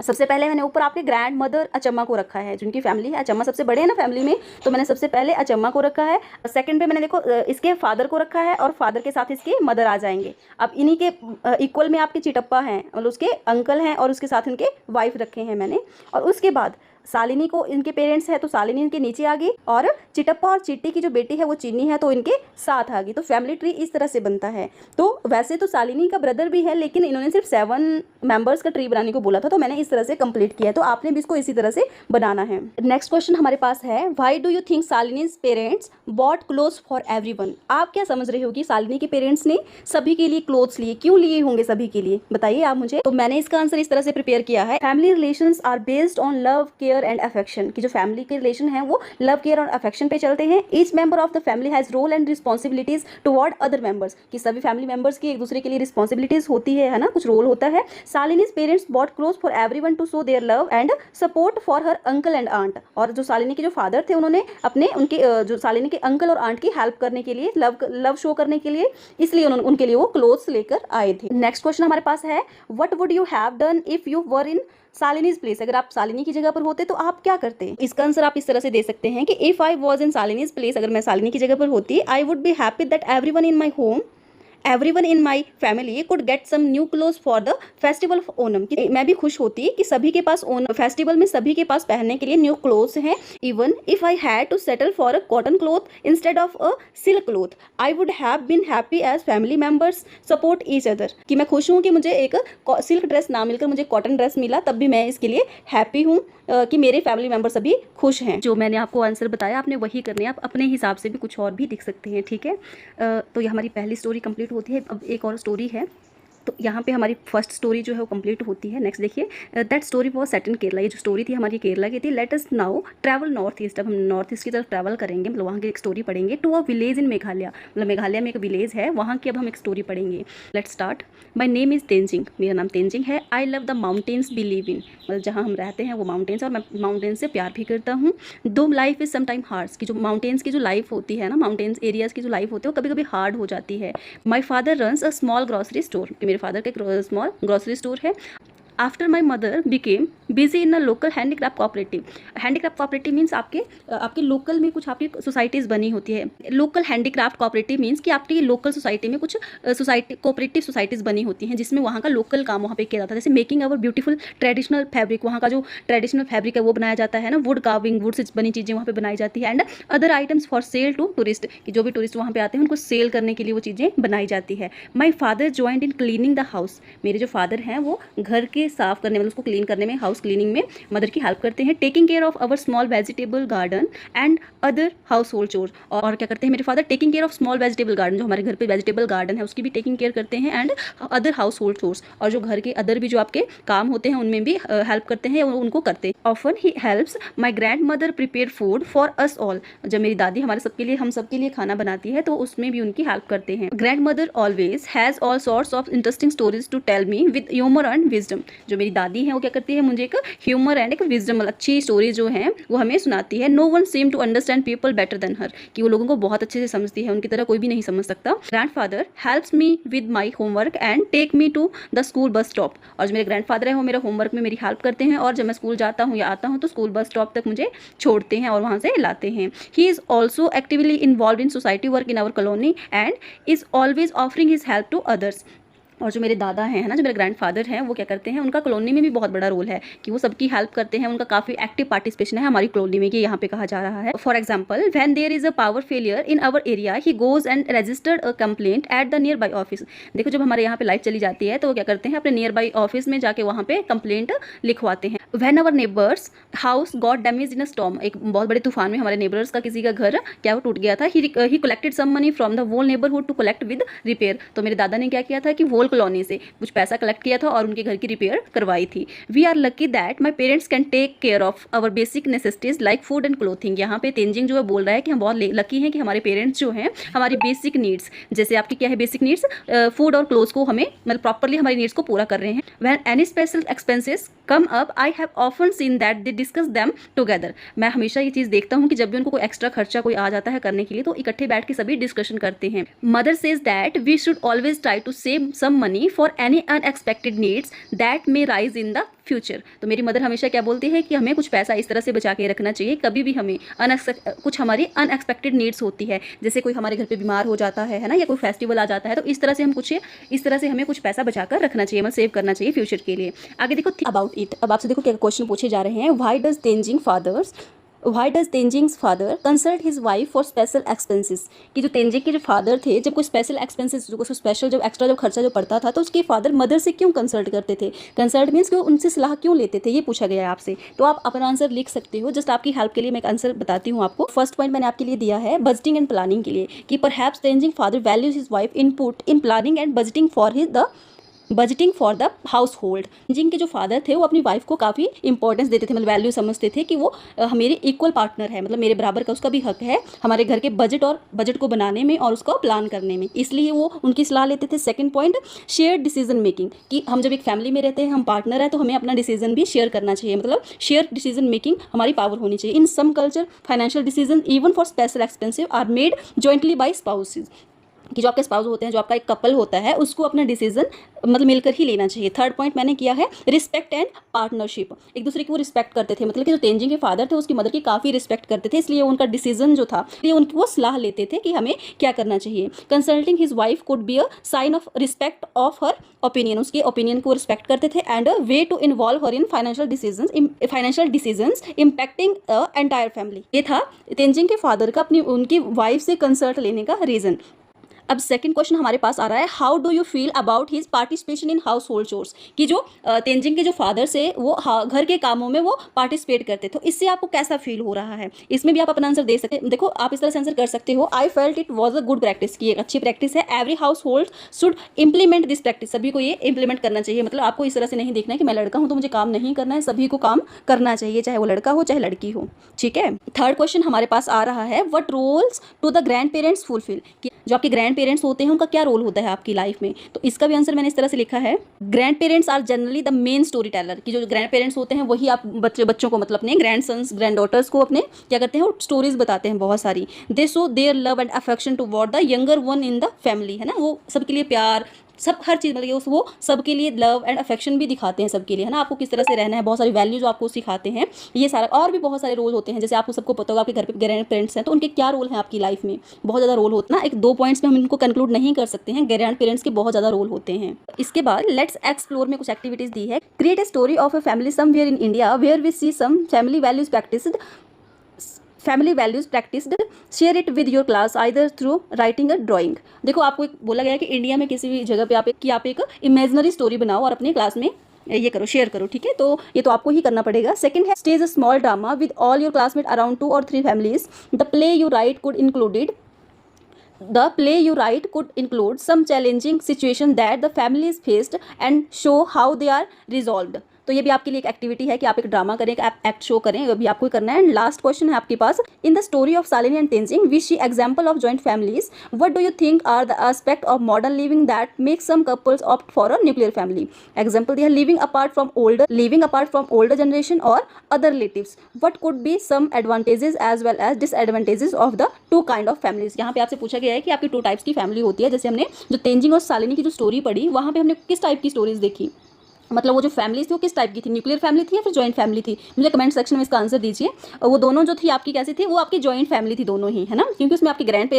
S1: सबसे पहले मैंने ऊपर आपके ग्रैंड मदर अचम्मा को रखा है, जिनकी फैमिली है, अचम्मा सबसे बड़े हैं ना फैमिली में, तो मैंने सबसे पहले अचम्मा को रखा है। सेकंड पे मैंने देखो इसके फादर को रखा है, और फादर के साथ इसके मदर आ जाएंगे। अब इन्हीं के इक्वल में आपके चिटप्पा हैं, और उसके अंकल हैं, और उसके साथ इनके वाइफ रखे हैं मैंने। और उसके बाद शालिनी को इनके पेरेंट्स है, तो शालिनी इनके नीचे आ गई, और चिटप्पा और चिट्टी की जो बेटी है वो चीनी है, तो इनके साथ आ गई। तो फैमिली ट्री इस तरह से बनता है। तो वैसे तो शालिनी का ब्रदर भी है, लेकिन इन्होंने सिर्फ 7 मेंबर्स का ट्री बनाने को बोला था, तो मैंने इस तरह से कंप्लीट किया है। तो आपने भी इसको इसी तरह से बनाना है। नेक्स्ट क्वेश्चन हमारे पास है, why do you think Shalini's parents bought clothes for everyone? आप क्या समझ रहे हो कि शालिनी के पेरेंट्स ने सभी के लिए क्लोथ्स लिए, क्यों लिए होंगे सभी के लिए, बताइए आप मुझे। तो मैंने इसका आंसर इस तरह से प्रिपेयर किया है, family relations are based on love, care and affection, कि जो फैमिली के रिलेशन है वो लव, केयर और अफेक्शन पे चलते हैं। Each member of the family has role and responsibilities toward other members, कि सभी फैमिली मेंबर्स की एक दूसरे के लिए रिस्पॉन्सिबिलिटीज होती है ना, कुछ रोल होता है। Shalini's parents bought clothes for everyone to show their love and support for her uncle and aunt, और जो शालिनी के जो फादर थे उन्होंने अपने उनके जो शालिनी के अंकल और आंट की हेल्प करने के लिए, लव शो करने के लिए, इसलिए उन्होंने उनके लिए वो क्लोथ्स लेकर आए थे। नेक्स्ट क्वेश्चन हमारे पास है, what would you have done if you were in Shalini's place? अगर आप शालिनी की जगह पर होते तो आप क्या करते? इसका आंसर आप इस तरह से दे सकते हैं कि if I was in Shalini's place, अगर मैं शालिनी की जगह पर होती, I would be happy that everyone in my home, everyone in my family could get some new clothes for the festival of Onam, कि मैं भी खुश होती कि सभी के पास ओनम फेस्टिवल में सभी के पास पहनने के लिए न्यू क्लोथ्स हैं। Even if I had to settle for a cotton cloth instead of a silk cloth, I would have been happy as family members support each other, कि मैं खुश हूँ कि मुझे एक सिल्क ड्रेस ना मिलकर मुझे कॉटन ड्रेस मिला, तब भी मैं इसके लिए हैप्पी हूँ कि मेरे फैमिली मेंबर सभी खुश हैं। जो मैंने आपको आंसर बताया आपने वही करने हैं, आप अपने हिसाब से भी कुछ और भी लिख सकते हैं, ठीक है। तो ये हमारी पहली स्टोरी कंप्लीट होती है। अब एक और स्टोरी है, तो यहाँ पे हमारी फर्स्ट स्टोरी जो है वो कंप्लीट होती है। नेक्स्ट देखिए, दैट स्टोरी वॉज सेट इन केरला, ये जो स्टोरी थी हमारी केरला की थी। Let us now travel north east, अब हम नॉर्थ ईस्ट की तरफ ट्रैवल करेंगे, मतलब वहाँ की एक स्टोरी पढ़ेंगे। To a village in Meghalaya, मतलब मेघालय में एक विलेज है, वहाँ की अब हम एक स्टोरी पढ़ेंगे। Let's start. My name is Tenzing, मेरा नाम तेंजिंग है। I love the mountains believe in, मतलब जहाँ हम रहते हैं वो माउंटेन्स, और मैं माउंटेन्स से प्यार भी करता हूँ। दो लाइफ इज समटाइम हार्ड्स, की जो माउंटेन्स की जो लाइफ होती है ना, माउंटेन्स एरियाज़ की जो लाइफ होती है वो कभी कभी हार्ड हो जाती है। My father runs a small grocery store, मेरे फादर का एक स्मॉल ग्रॉसरी स्टोर है। After my mother became busy in a local handicraft cooperative, handicraft cooperative means आपके लोकल में कुछ आपकी सोसाइटीज़ बनी होती है। लोकल हैंडीक्राफ्ट कोऑपरेटिव मीन्स कि आपकी लोकल सोसाइटी में कुछ सोसाइटी कोऑपरेटिव सोसाइटीज़ बनी होती हैं, जिसमें वहाँ का लोकल काम वहाँ पे किया जाता है। जैसे मेकिंग अवर ब्यूटीफुल ट्रेडिशनल फैब्रिक, वहाँ का जो ट्रेडिशनल फैब्रिक है वो बनाया जाता है ना, वुड कार्विंग, वुड से बनी चीज़ें वहाँ पे बनाई जाती है। And other items for sale to tourist, कि जो भी टूरिस्ट वहाँ पे आते हैं उनको सेल करने के लिए वो चीज़ें बनाई जाती है। My father joined in cleaning the house, मेरे जो फादर हैं वो घर के साफ करने में, उसको क्लीन करने में, हाउस क्लीनिंग में मदर की हेल्प करते हैं। Taking care of our small vegetable garden and other house hold chores, और क्या करते हैं मेरे father, taking care of small vegetable garden, जो हमारे घर पे वेजिटेबल गार्डन है उसकी भी टेकिंग केयर करते हैं। And other house hold chores, और जो घर के अदर भी जो आपके काम होते हैं उनमें भी हेल्प करते हैं, उनको करते हैं। Often he helps my grand mother prepare food for us all, जब मेरी दादी हमारे सबके लिए, हम सबके लिए खाना बनाती है तो उसमें भी उनकी हेल्प करते हैं। Grandmother always has all sorts of interesting stories to tell me with humour and wisdom, जो मेरी दादी है वो क्या करती है, मुझे एक ह्यूमर एंड एक विजडम, अच्छी स्टोरीज जो हैं वो हमें सुनाती है। No one seem to understand people better than her, कि वो लोगों को बहुत अच्छे से समझती है, उनकी तरह कोई भी नहीं समझ सकता। Grandfather helps me with my homework and take me to the school bus stop, और जो मेरे ग्रैंडफादर है वो मेरा होमवर्क में मेरी हेल्प करते हैं, और जब मैं स्कूल जाता हूँ या आता हूँ तो स्कूल बस स्टॉप तक मुझे छोड़ते हैं और वहाँ से लाते हैं। He is also actively involve in society work in our colony and is always offering his help to others, और जो मेरे दादा हैं ना, जो मेरे ग्रैंडफादर हैं वो क्या करते हैं, उनका कॉलोनी में भी बहुत बड़ा रोल है कि वो सबकी हेल्प करते हैं, उनका काफ़ी एक्टिव पार्टिसिपेशन है हमारी कॉलोनी में, कि यहाँ पे कहा जा रहा है। For example, when there is a power failure in our area he goes and registered a complaint at the nearby office, देखो जब हमारे यहाँ पे लाइट चली जाती है तो वो क्या करते हैं, अपने नियर बाई ऑफिस में जाके वहाँ पे कंप्लेंट लिखवाते हैं। When our neighbours house got damage in a storm, एक बहुत बड़े तूफान में हमारे नेबर्स का किसी का घर क्या वो टूट गया था। He collected some money from the whole neighbourhood to collect with repair, तो मेरे दादा ने क्या किया था कि होल कॉलोनी से कुछ पैसा कलेक्ट किया था और उनके घर की रिपेयर करवाई थी। We are lucky that my parents can take care of our basic necessities like food and clothing, यहाँ पे तेंजिंग जो है बोल रहा है कि हम बहुत लकी हैं कि हमारे पेरेंट्स जो हैं हमारी बेसिक नीड्स, जैसे आपकी क्या है बेसिक नीड्स, फूड और क्लोथ्स को हमें मतलब प्रॉपरली हमारी नीड्स को पूरा कर रहे हैं। When any special expenses come up I have often seen that they discuss them together. मैं हमेशा ये चीज़ देखता हूँ कि जब भी उनको कोई एक्स्ट्रा खर्चा कोई आ जाता है करने के लिए तो इकट्ठे बैठ के सभी डिस्कशन करते हैं। Mother says that we should always try to save some money for any unexpected needs that may rise in the future. तो मेरी मदर हमेशा क्या बोलती है कि हमें कुछ पैसा इस तरह से बचा के रखना चाहिए, कभी भी हमें कुछ हमारी अनएक्सपेक्टेड नीड्स होती है, जैसे कोई हमारे घर पे बीमार हो जाता है ना, या कोई फेस्टिवल आ जाता है, तो इस तरह से हमें कुछ पैसा बचा कर रखना चाहिए, मतलब सेव करना चाहिए फ्यूचर के लिए। आगे देखो अबाउट इट। अब आपसे देखो क्या क्वेश्चन पूछे जा रहे हैं। Why does Tenzing's father consult his wife for special expenses? कि जो तेंजिंग के जो फादर थे, जब कोई स्पेशल एक्सपेंसेस जो स्पेशल जब एक्स्ट्रा जब खर्चा जो पड़ता था तो उसके फादर मदर से क्यों कंसल्ट करते थे? कंसल्ट मीन्स कि उनसे सलाह क्यों लेते थे, ये पूछा गया है आपसे। तो आप अपना आंसर लिख सकते हो। जस्ट आपकी हेल्प के लिए मैं एक आंसर बताती हूँ आपको। फर्स्ट पॉइंट मैंने आपके लिए दिया है बजटिंग एंड प्लानिंग के लिए, कि perhaps Tenzing father values his wife input in planning and budgeting for the house hold. जिनके जो फादर थे वो अपनी वाइफ को काफ़ी इंपॉर्टेंस देते थे, मतलब वैल्यू समझते थे कि वो मेरे इक्वल पार्टनर है, मतलब मेरे बराबर का उसका भी हक है हमारे घर के बजट को बनाने में और उसको प्लान करने में, इसलिए वो उनकी सलाह लेते थे। Second point share decision making, कि हम जब एक फैमिली में रहते हैं, हम पार्टनर हैं, तो हमें अपना डिसीजन भी शेयर करना चाहिए, मतलब शेयर डिसीजन मेकिंग हमारी पावर होनी चाहिए। In some culture financial decision even for special expensive are made jointly by spouses, कि जो आपके स्पाउस होते हैं, जो आपका एक कपल होता है, उसको अपना डिसीजन मतलब मिलकर ही लेना चाहिए। थर्ड पॉइंट मैंने किया है रिस्पेक्ट एंड पार्टनरशिप, एक दूसरे की वो रिस्पेक्ट करते थे, मतलब कि जो तेंजिंग के फादर थे उसकी मदर की काफ़ी रिस्पेक्ट करते थे, इसलिए उनका डिसीजन जो था ये उनकी वो सलाह लेते थे कि हमें क्या करना चाहिए। Consulting his wife could be a sign of respect of her opinion, उसके ओपिनियन को रिस्पेक्ट करते थे, and way to involve her in financial decisions impacting entire family. ये था तेंजिंग के फादर का उनकी वाइफ से कंसल्ट लेने का रीज़न। अब सेकंड क्वेश्चन हमारे पास आ रहा है, how do you feel about his participation in house hold chores, कि जो तेंजिंग के जो फादर से वो घर के कामों में वो पार्टिसिपेट करते, तो इससे आपको कैसा फील हो रहा है? इसमें भी आप अपना आंसर दे सकते हैं। देखो आप इस तरह से आंसर कर सकते हो, I felt it was a good practice, की एक अच्छी प्रैक्टिस है। Every house hold should implement this practice, सभी को ये इंप्लीमेंट करना चाहिए, मतलब आपको इस तरह से नहीं देखना है कि मैं लड़का हूँ तो मुझे काम नहीं करना है, सभी को काम करना चाहिए, चाहे वो लड़का हो चाहे लड़की हो, ठीक है। थर्ड क्वेश्चन हमारे पास आ रहा है, what roles to the grand parents fulfil, जो आपके ग्रैंड पेरेंट्स होते हैं उनका क्या रोल होता है आपकी लाइफ में? तो इसका भी आंसर मैंने इस तरह से लिखा है, grand parents are generally the main story teller, कि जो ग्रैंड पेरेंट्स होते हैं वही आप बच्चों को, मतलब अपने ग्रैंड सन्स ग्रैंड डॉटर्स को अपने क्या करते हैं, वो स्टोरीज बताते हैं बहुत सारी। दे show their love and affection toward the younger one in the family, है ना, वो सबके लिए प्यार, सब हर चीज़ मतलब वो सबके लिए लव एंड अफेक्शन भी दिखाते हैं सबके लिए, है ना, आपको किस तरह से रहना है, बहुत सारी वैल्यूज आपको सिखाते हैं, ये सारा। और भी बहुत सारे रोल होते हैं, जैसे आपको सबको पता होगा आपके घर पे ग्रैंड पेरेंट्स हैं तो उनके क्या रोल है आपकी लाइफ में, बहुत ज़्यादा रोल होता है ना, एक दो पॉइंट्स में हम इनको कंक्लूड नहीं कर सकते हैं, ग्रैंड पेरेंट्स के बहुत ज़्यादा रोल होते हैं। इसके बाद लेट्स एक्सप्लोर में कुछ एक्टिविटीज़ दी है। Create a story of a family somewhere in India where we see some family values practised, share it with your class either through writing a drawing. देखो आपको एक बोला गया है कि इंडिया में किसी भी जगह पे आप एक इमेजिनरी स्टोरी बनाओ और अपनी क्लास में ये करो, शेयर करो, ठीक है, तो ये तो आपको ही करना पड़ेगा। सेकंड है stage a small drama with all your classmate around 2 or 3 families. The play you right could include some challenging situation that the families faced and show how they are resolved। तो ये भी आपके लिए एक activity है कि आप एक ड्रामा करें, एक एक्ट शो करें, अभी आपको करना है। एंड लास्ट क्वेश्चन है आपके पास, in the story of Shalini and Tenzing we see example of joint families, what do you think are the aspect of modern living that make some couples opt for a nuclear family? Example दिया, living apart from older generation और other relatives, what could be some advantages as well as disadvantages of the two kind of families. यहाँ पे आपसे पूछा गया है कि आपकी 2 टाइप्स की फैमिली होती है, जैसे हमने जो तेंजिंग और शालिनी की जो स्टोरी पढ़ी वहाँ पे हमने किस टाइप की स्टोरीज देखी, मतलब वो जो फैमिलीज थी वो किस टाइप की थी, न्यूक्लियर फैमिली थी या फिर जॉइंट फैमिली थी? मुझे कमेंट सेक्शन में इसका आंसर दीजिए। वो दोनों जो थी आपकी कैसी थी, वो आपकी जॉइंट फैमिली थी दोनों ही, है ना, क्योंकि उसमें आपके ग्रैंड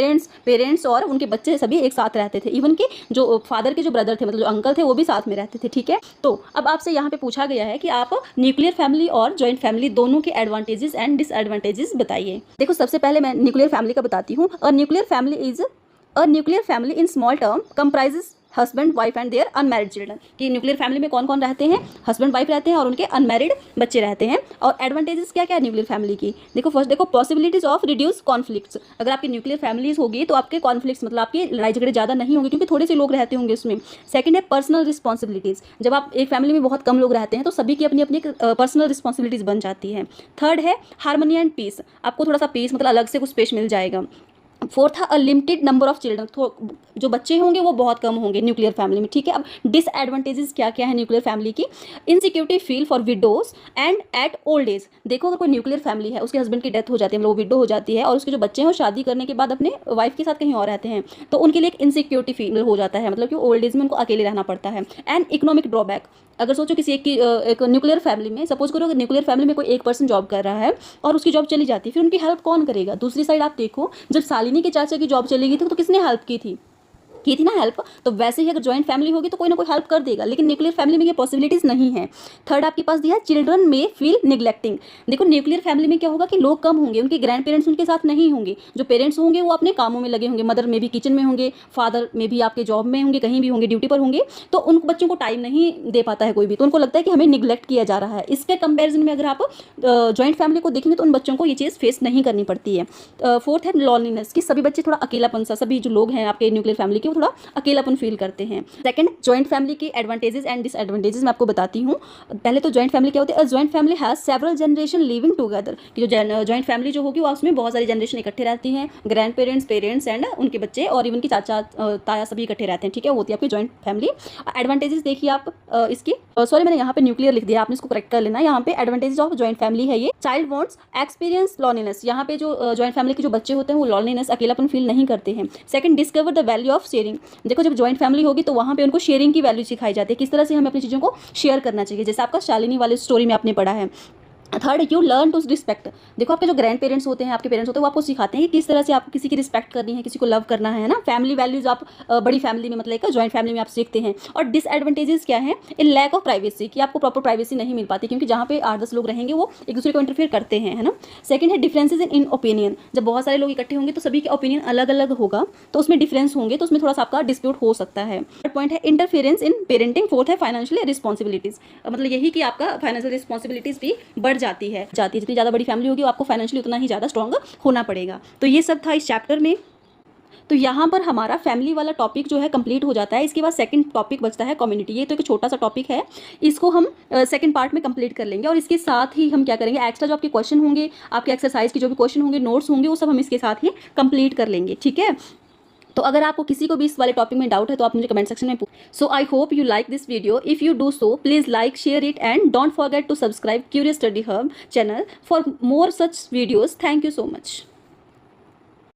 S1: पेरेंट्स और उनके बच्चे सभी एक साथ रहते थे, इवन के जो फादर के जो ब्रदर थे, मतलब जो अंकल थे, वो भी साथ में रहते थे, ठीक है। तो अब आपसे यहाँ पे पूछा गया है कि आप न्यूक्लियर फैमिली और जॉइंट फैमिली दोनों के एडवांटेजेस एंड डिसएडवांटेजेस बताइए। देखो सबसे पहले मैं न्यूक्लियर फैमिली का बताती हूँ। A nuclear family in small term comprises husband wife and their unmarried children, कि न्यूक्लियर फैमिली में कौन कौन रहते हैं, हस्बैंड वाइफ रहते हैं और उनके अनमैरिड बच्चे रहते हैं। और एडवांटेजेस क्या क्या है न्यूक्लियर फैमिली की? देखो फर्स्ट देखो पॉसिबिलिटीज ऑफ रिड्यूस कॉन्फ्लिक्ट्स, अगर आपकी न्यूक्लियर फैमिलीज होगी तो आपके कॉन्फ्लिक्ट्स मतलब आपकी लड़ाई झगड़े ज़्यादा नहीं होंगे क्योंकि थोड़े से लोग रहते होंगे उसमें। सेकंड है पर्सनल रिस्पॉन्सिबिलिटीज़, जब आप एक फैमिली में बहुत कम लोग रहते हैं तो सभी की अपनी अपनी पर्सनल रिस्पॉन्सिबिलिटीज़ बन जाती है। थर्ड है हार्मनी एंड पीस, आपको थोड़ा सा पीस मतलब अलग से कुछ स्पेस मिल जाएगा। फोर्थ है a limited number of children, तो जो बच्चे होंगे वो बहुत कम होंगे न्यूक्लियर फैमिली में, ठीक है। अब डिसएडवांटेजेस क्या क्या है न्यूक्लियर फैमिली की? Insecurity feel for widows and at old age. देखो अगर कोई न्यूक्लियर फैमिली है, उसके हस्बैंड की डेथ हो जाती है, मतलब वो विडो हो जाती है, और उसके जो बच्चे हैं वो शादी करने के बाद अपने वाइफ के साथ कहीं और रहते हैं, तो उनके लिए एक इनसिक्योरिटी फील हो जाता है, मतलब कि ओल्ड एज में उनको अकेले रहना पड़ता है। एंड इकोनॉमिक ड्रॉबैक, अगर सोचो किसी एक न्यूक्लियर फैमिली में, सपोज करो न्यूक्लियर फैमिली में कोई एक पर्सन जॉब कर रहा है और उसकी जॉब चली जाती है, फिर उनकी हेल्प कौन करेगा? दूसरी साइड आप देखो, जब शालिनी के चाचा की जॉब चली गई थी तो किसने हेल्प की थी ना हेल्प। तो वैसे ही अगर जॉइंट फैमिली होगी तो कोई ना कोई हेल्प कर देगा, लेकिन न्यूक्लियर फैमिली में ये पॉसिबिलिटीज नहीं है। थर्ड आपके पास दिया है चिल्ड्रन में फील निग्लेक्टिंग। देखो न्यूक्लियर फैमिली में क्या होगा कि लोग कम होंगे, उनके ग्रैंड पेरेंट्स उनके साथ नहीं होंगे, जो पेरेंट्स होंगे वो अपने कामों में लगे होंगे, मदर में भी किचन में होंगे, फादर में भी आपके जॉब में होंगे, कहीं भी होंगे, ड्यूटी पर होंगे, तो उन बच्चों को टाइम नहीं दे पाता है कोई भी, तो उनको लगता है कि हमें निग्लेक्ट किया जा रहा है। इसके कंपेरिजन में अगर आप जॉइंट फैमिली को देखेंगे तो उन बच्चों को ये चीज़ फेस नहीं करनी पड़ती है। फोर्थ है लॉनलीनेस, कि सभी बच्चे थोड़ा अकेलापन सा, सभी जो लोग हैं आपके न्यूक्लियर फैमिली के वो थोड़ा अकेलापन फील करते हैं। सेकंड, जॉइंट फैमिली की एडवांटेजेस एंड डिसएडवांटेजेस मैं आपको बताती हूँ। पहले तो जॉइंट फैमिली क्या होती है? Joint family has several generation living together, कि जो जॉइंट फैमिली जो होगी वो उसमें बहुत सारी जनरेशन इकट्ठे रहती हैं, ग्रैंड पेरेंट्स, पेरेंट्स एंड उनके बच्चे और इवन की चाचा ताया सभी इकट्ठे रहते हैं, ठीक है, वो होती है आपकी जॉइंट फैमिली। एडवांटेजेस देखिए आप इसकी, सॉरी मैंने यहाँ पे न्यूक्लियर लिख दिया, आपने इसको करेक्ट कर लेना। यहाँ पे एडवांटेजेस ऑफ जॉइंट फैमिली है ये, चाइल्ड वांट्स एक्सपीरियंस लॉनलीनेस, यहाँ पे जो जॉइंट फैमिली के जो बच्चे होते हैं वो लॉनलीनेस, अकेलापन फील नहीं करते हैं। Second, discover the value of sharing. देखो जब जॉइंट फैमिली होगी तो वहाँ पे उनको शेयरिंग की वैल्यू सिखाई जाती है, किस तरह से हमें अपनी चीज़ों को शेयर करना चाहिए, जैसे आपका शालिनी वाले स्टोरी में आपने पढ़ा है। Third, you learn to respect. देखो आपके जो ग्रैंड पेरेंट्स होते हैं, आपके पेरेंट्स होते हैं, वो आपको सिखाते हैं कि किस तरह से आपको किसी की रिस्पेक्ट करनी है, किसी को लव करना है ना। फैमिली वैल्यूज आप बड़ी फैमिली में मतलब एक जॉइंट फैमिली में आप सीखते हैं। और डिसएडवांटेजेस क्या है? इन लैक ऑफ प्राइवेसी, कि आपको प्रॉपर प्राइवेसी नहीं मिल पाती, क्योंकि जहाँ पे 8-10 लोग रहेंगे वो एक दूसरे को इंटरफेयर करते हैं, है ना। सेकंड है डिफरेंसेज इन ओपिनियन, जब बहुत सारे लोग इकट्ठे होंगे तो सभी के ओपिनियन अलग अलग होगा, तो उसमें डिफरेंस होंगे, तो उसमें थोड़ा सा आपका डिस्प्यूट हो सकता है। थर्ड पॉइंट है इंटरफेरेंस इन पेरेंटिंग। फोर्थ है फाइनेंशियल रिस्पॉन्सिबिलिटीज, मतलब यही कि आपका फाइनेंशियल रिस्पॉन्सिबिलिटीज भी बढ़ जाती है। जितनी ज़्यादा बड़ी फैमिली होगी आपको फाइनेंशियली उतना ही ज़्यादा स्ट्रॉन्ग होना पड़ेगा। तो ये सब था इस चैप्टर में। तो यहाँ पर हमारा फैमिली वाला टॉपिक जो है कंप्लीट हो जाता है। इसके बाद सेकंड टॉपिक बचता है कम्युनिटी। ये तो एक छोटा सा टॉपिक है, इसको हम सेकंड पार्ट में कंप्लीट कर लेंगे। और इसके साथ ही हम क्या करेंगे, एक्स्ट्रा जो आपके क्वेश्चन होंगे, आपके एक्सरसाइज के जो भी क्वेश्चन होंगे, नोट्स होंगे, वो सब हम इसके साथ ही कंप्लीट कर लेंगे, ठीक है। तो अगर आपको किसी को भी इस वाले टॉपिक में डाउट है तो आप मुझे कमेंट सेक्शन में पूछ। So I hope you like this video. If you do so please like, share it and don't forget to subscribe Curious study Hub channel for more such videos. Thank you so much.